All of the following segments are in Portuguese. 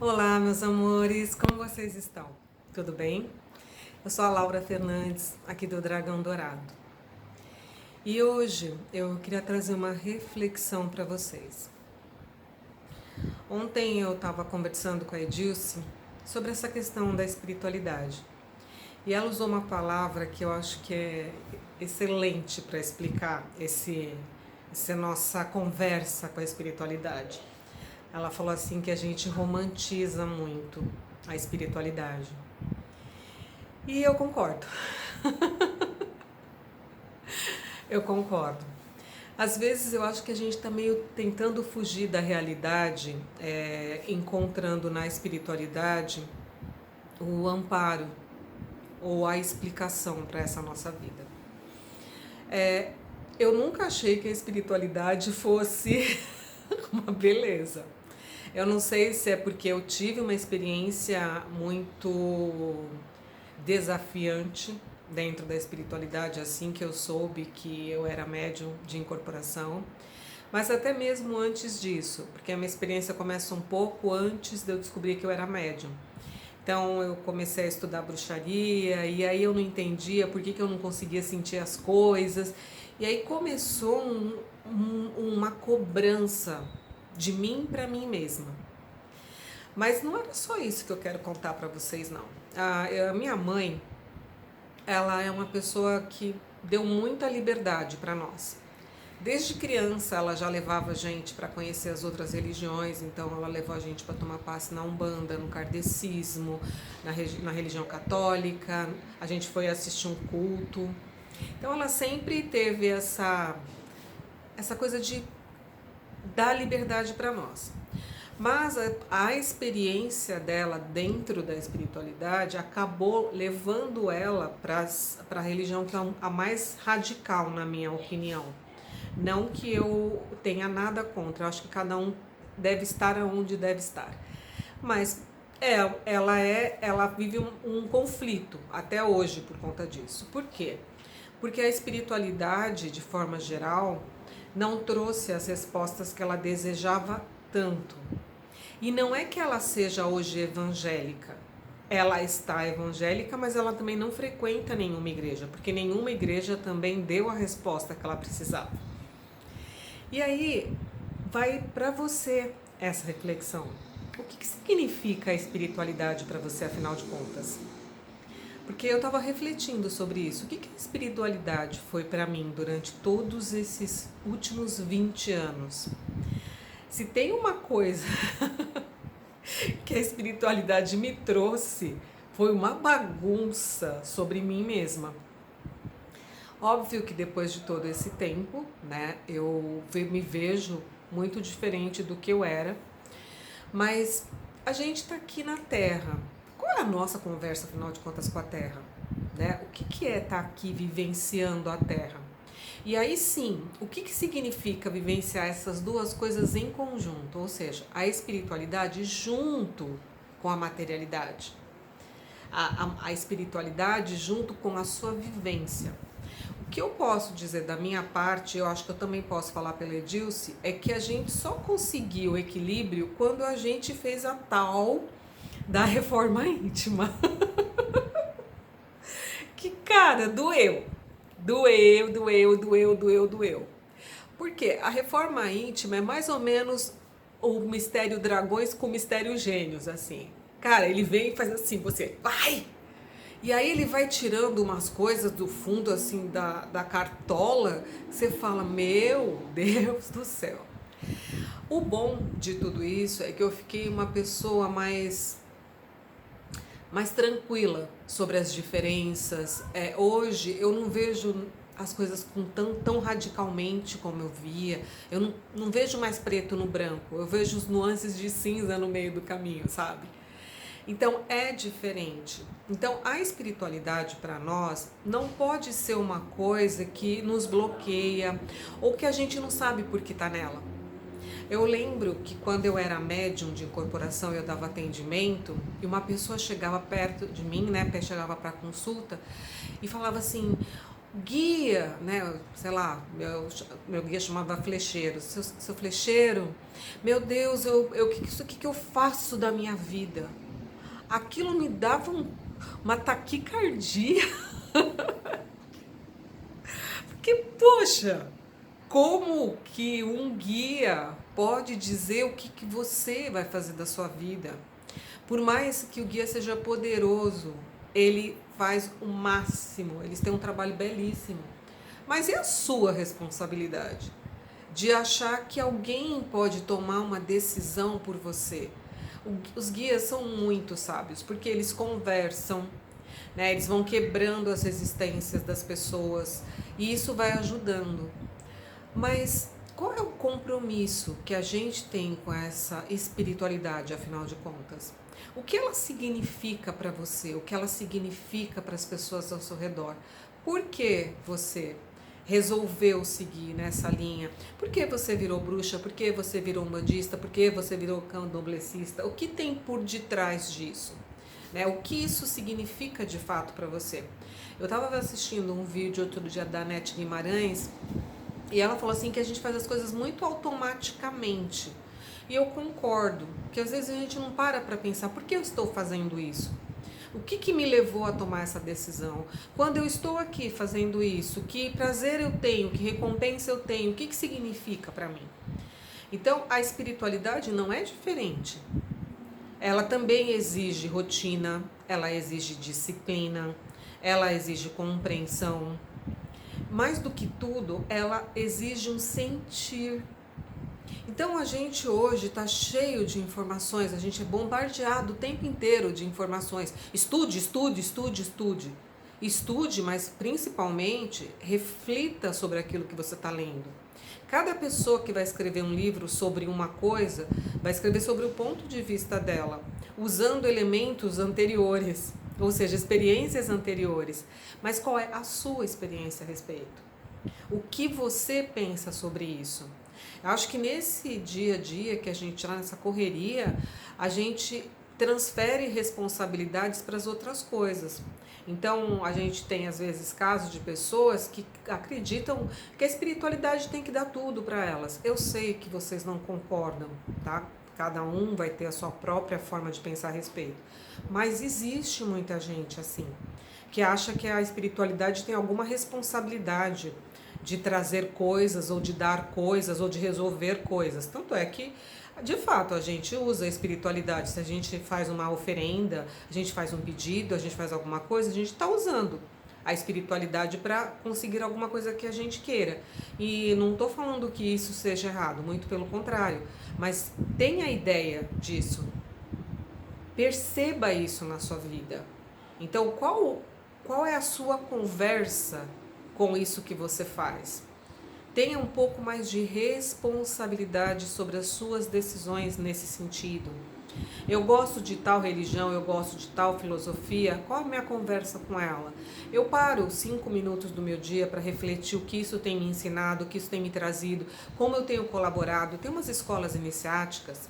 Olá, meus amores, como vocês estão? Tudo bem? Eu sou a Laura Fernandes, aqui do Dragão Dourado. E hoje eu queria trazer uma reflexão para vocês. Ontem eu estava conversando com a Edilce sobre essa questão da espiritualidade. E ela usou uma palavra que eu acho que é excelente para explicar essa nossa conversa com a espiritualidade. Ela falou assim que a gente romantiza muito a espiritualidade. E eu concordo. Eu concordo. Às vezes eu acho que a gente está meio tentando fugir da realidade, encontrando na espiritualidade o amparo ou a explicação para essa nossa vida. Eu nunca achei que a espiritualidade fosse uma beleza. Eu não sei se é porque eu tive uma experiência muito desafiante dentro da espiritualidade, assim que eu soube que eu era médium de incorporação, mas até mesmo antes disso, porque a minha experiência começa um pouco antes de eu descobrir que eu era médium. Então eu comecei a estudar bruxaria e aí eu não entendia por que eu não conseguia sentir as coisas. E aí começou uma cobrança de mim para mim mesma. Mas não era só isso que eu quero contar para vocês, não. A minha mãe, ela é uma pessoa que deu muita liberdade para nós. Desde criança ela já levava a gente para conhecer as outras religiões, então ela levou a gente para tomar passe na Umbanda, no Kardecismo, na religião católica, a gente foi assistir um culto. Então ela sempre teve essa coisa de dar liberdade para nós. Mas a experiência dela dentro da espiritualidade acabou levando ela para a religião que é a mais radical, na minha opinião. Não que eu tenha nada contra, eu acho que cada um deve estar onde deve estar. Mas ela vive um conflito até hoje por conta disso. Por quê? Porque a espiritualidade, de forma geral, não trouxe as respostas que ela desejava tanto. E não é que ela seja hoje evangélica. Ela está evangélica, mas ela também não frequenta nenhuma igreja, porque nenhuma igreja também deu a resposta que ela precisava. E aí, vai para você essa reflexão. O que significa a espiritualidade para você, afinal de contas? Porque eu estava refletindo sobre isso. O que a espiritualidade foi para mim durante todos esses últimos 20 anos? Se tem uma coisa que a espiritualidade me trouxe, foi uma bagunça sobre mim mesma. Óbvio que depois de todo esse tempo, né, eu me vejo muito diferente do que eu era, mas a gente está aqui na Terra. Qual é a nossa conversa, afinal de contas, com a Terra? Né? O que é estar aqui vivenciando a Terra? E aí sim, o que significa vivenciar essas duas coisas em conjunto? Ou seja, a espiritualidade junto com a materialidade. A espiritualidade junto com a sua vivência. O que eu posso dizer da minha parte, eu acho que eu também posso falar pela Edilce, é que a gente só conseguiu o equilíbrio quando a gente fez a tal da reforma íntima. Que, cara, doeu. Doeu. Por quê? A reforma íntima é mais ou menos o mistério dragões com o mistério gênios, assim. Cara, ele vem e faz assim, você vai! E aí ele vai tirando umas coisas do fundo, assim, da cartola, você fala, meu Deus do céu. O bom de tudo isso é que eu fiquei uma pessoa mais tranquila sobre as diferenças. Hoje eu não vejo as coisas com tão radicalmente como eu via. Eu não vejo mais preto no branco, eu vejo os nuances de cinza no meio do caminho, sabe? Então é diferente. Então a espiritualidade para nós não pode ser uma coisa que nos bloqueia ou que a gente não sabe por que tá nela. Eu lembro que quando eu era médium de incorporação, eu dava atendimento e uma pessoa chegava perto de mim, né, chegava para consulta e falava assim: guia, né? Sei lá, meu guia chamava flecheiro. Seu flecheiro, meu Deus, o que eu faço da minha vida? Aquilo me dava uma taquicardia, porque, poxa, como que um guia pode dizer o que você vai fazer da sua vida? Por mais que o guia seja poderoso, ele faz o máximo, eles têm um trabalho belíssimo. Mas é a sua responsabilidade de achar que alguém pode tomar uma decisão por você. Os guias são muito sábios, porque eles conversam, né? Eles vão quebrando as resistências das pessoas e isso vai ajudando. Mas qual é o compromisso que a gente tem com essa espiritualidade, afinal de contas? O que ela significa para você? O que ela significa para as pessoas ao seu redor? Por que você resolveu seguir nessa linha? Por que você virou bruxa? Por que você virou umbandista? Por que você virou candomblessista? O que tem por detrás disso? Né? O que isso significa de fato para você? Eu estava assistindo um vídeo outro dia da Nete Guimarães e ela falou assim que a gente faz as coisas muito automaticamente. E eu concordo, que às vezes a gente não para pensar, por que eu estou fazendo isso? O que me levou a tomar essa decisão? Quando eu estou aqui fazendo isso, que prazer eu tenho, que recompensa eu tenho, o que significa para mim? Então, a espiritualidade não é diferente. Ela também exige rotina, ela exige disciplina, ela exige compreensão. Mais do que tudo, ela exige um sentir. Então a gente hoje está cheio de informações, a gente é bombardeado o tempo inteiro de informações. Estude, estude, estude, estude. Estude, mas principalmente reflita sobre aquilo que você está lendo. Cada pessoa que vai escrever um livro sobre uma coisa, vai escrever sobre o ponto de vista dela, usando elementos anteriores, ou seja, experiências anteriores. Mas qual é a sua experiência a respeito? O que você pensa sobre isso? Eu acho que nesse dia a dia que a gente está nessa correria, a gente transfere responsabilidades para as outras coisas. Então, a gente tem às vezes casos de pessoas que acreditam que a espiritualidade tem que dar tudo para elas. Eu sei que vocês não concordam, tá? Cada um vai ter a sua própria forma de pensar a respeito. Mas existe muita gente assim, que acha que a espiritualidade tem alguma responsabilidade de trazer coisas, ou de dar coisas, ou de resolver coisas. Tanto é que, de fato, a gente usa a espiritualidade. Se a gente faz uma oferenda, a gente faz um pedido, a gente faz alguma coisa, a gente está usando a espiritualidade para conseguir alguma coisa que a gente queira. E não estou falando que isso seja errado, muito pelo contrário. Mas tenha a ideia disso. Perceba isso na sua vida. Então, qual é a sua conversa com isso que você faz? Tenha um pouco mais de responsabilidade sobre as suas decisões nesse sentido. Eu gosto de tal religião, eu gosto de tal filosofia, qual a minha conversa com ela? Eu paro 5 minutos do meu dia para refletir o que isso tem me ensinado, o que isso tem me trazido, como eu tenho colaborado. Tem umas escolas iniciáticas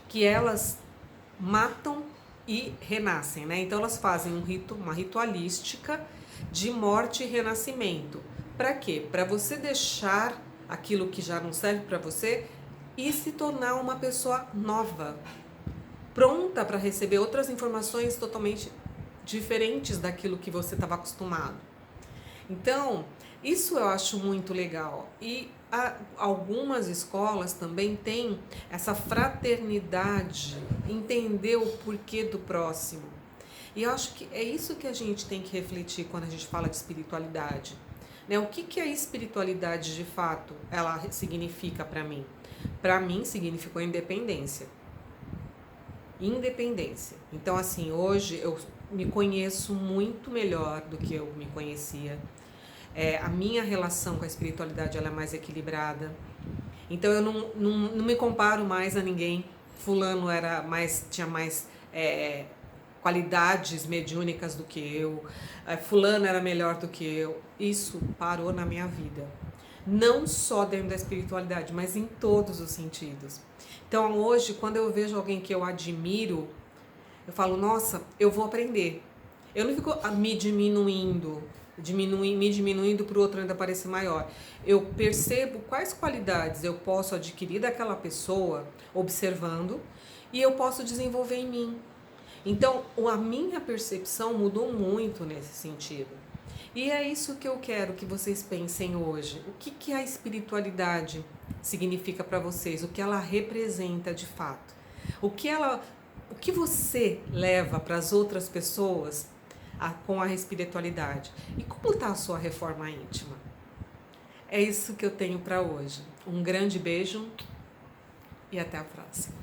que elas matam e renascem, né? Então elas fazem uma ritualística de morte e renascimento. Para quê? Para você deixar aquilo que já não serve para você e se tornar uma pessoa nova, pronta para receber outras informações totalmente diferentes daquilo que você estava acostumado. Então, isso eu acho muito legal. E algumas escolas também têm essa fraternidade, entender o porquê do próximo. E eu acho que é isso que a gente tem que refletir quando a gente fala de espiritualidade. Né? O que a espiritualidade de fato ela significa para mim? Para mim significou independência. Independência. Então, assim, hoje eu me conheço muito melhor do que eu me conhecia. A minha relação com a espiritualidade ela é mais equilibrada. Então eu não me comparo mais a ninguém. Fulano tinha mais qualidades mediúnicas do que eu. Fulano era melhor do que eu. Isso parou na minha vida. Não só dentro da espiritualidade, mas em todos os sentidos. Então hoje, quando eu vejo alguém que eu admiro, eu falo, nossa, eu vou aprender. Eu não fico me diminuindo. me diminuindo para o outro ainda parecer maior. Eu percebo quais qualidades eu posso adquirir daquela pessoa observando e eu posso desenvolver em mim. Então, a minha percepção mudou muito nesse sentido. E é isso que eu quero que vocês pensem hoje. O que a espiritualidade significa para vocês? O que ela representa de fato? O que você leva para as outras pessoas com a espiritualidade? E como está a sua reforma íntima? É isso que eu tenho para hoje. Um grande beijo e até a próxima.